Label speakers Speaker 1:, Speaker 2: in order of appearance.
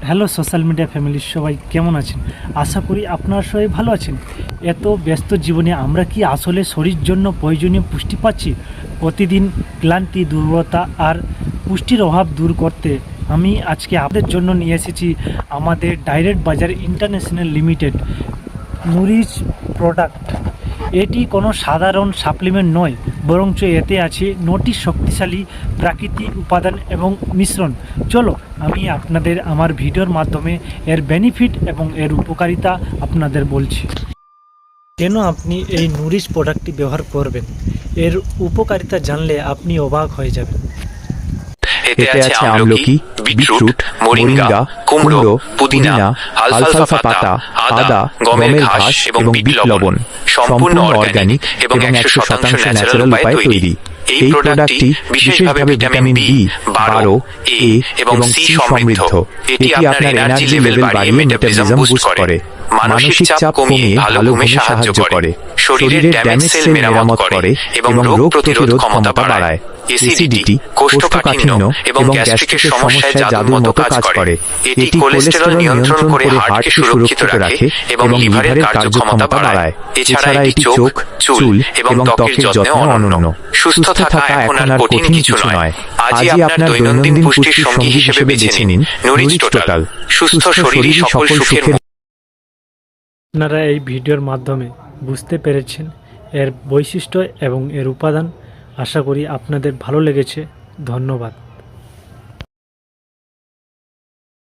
Speaker 1: Hello social media ফ্যামিলির সবাই কেমন আছেন? আশা করি আপনারা সবাই ভালো আছেন। এত ব্যস্ত জীবনে আমরা কি আসলে শরীরের জন্য প্রয়োজনীয় পুষ্টি পাচ্ছি? প্রতিদিন ক্লান্তি, দুর্বলতা আর পুষ্টির অভাব দূর করতে আমি আজকে আপনাদের জন্য নিয়ে এসেছি আমাদের ডাইরেক্ট বাজার ইন্টারন্যাশনাল লিমিটেড নুরিশ প্রোডাক্ট। এটি কোনো সাধারণ সাপ্লিমেন্ট নয়, বরঞ্চ এতে আছে 9টি শক্তিশালী প্রাকৃতিক উপাদান এবং মিশ্রণ। চলো আমি আপনাদের আমার ভিডিওর মাধ্যমে এর বেনিফিট এবং এর উপকারিতা আপনাদের বলছি। কেন আপনি এই নুরিশ প্রোডাক্টটি ব্যবহার করবেন, এর উপকারিতা জানলে আপনি অবাক হয়ে যাবেন।
Speaker 2: এতে আছে আমলকি, বিটরুট, মোরিঙ্গা, কুমড়ো, পুদিনা, আলফালফা পাতা, আদা, গমের ঘাস এবং বিট লবণ। সম্পূর্ণ অর্গানিক এবং 100% ন্যাচারাল উপায়ে তৈরি। এই প্রোডাক্টটি বিশেষভাবে ভিটামিন বি, 12, এ এবং সি সমৃদ্ধ। এটি আপনার এনার্জি লেভেল বাড়িয়ে মেটাবলিজম বুস্ট করে, মানসিক চাপ কমিয়ে ভালো ঘুমে সাহায্য করে, শরীরের ড্যামেজ সেল মেরামত করে এবং রোগ প্রতিরোধ ক্ষমতা বাড়ায়। অ্যাসিডিটি, কোষ্ঠকাঠিন্য এবং গ্যাস্ট্রিকের সমস্যায় জাদুর মতো কাজ করে। এটি কোলেস্টেরল নিয়ন্ত্রণ করে হার্টকে সুরক্ষিত রাখে এবং লিভারের কার্যক্ষমতা বাড়ায়। এছাড়া এটি চোখ, চুল এবং ত্বকের যত্নে অনন্য। সুস্থ থাকা এখন আর কঠিন কিছু নয়। আজই আপনার দৈনন্দিন পুষ্টির সঙ্গী হিসেবে বেছে নিন নুরিশ টোটাল। সুস্থ শরীরই সকল সুখের।
Speaker 1: আপনারা এই ভিডিওর মাধ্যমে বুঝতে পেরেছেন এর বৈশিষ্ট্য এবং এর উপাদান। আশা করি আপনাদের ভালো লেগেছে। ধন্যবাদ।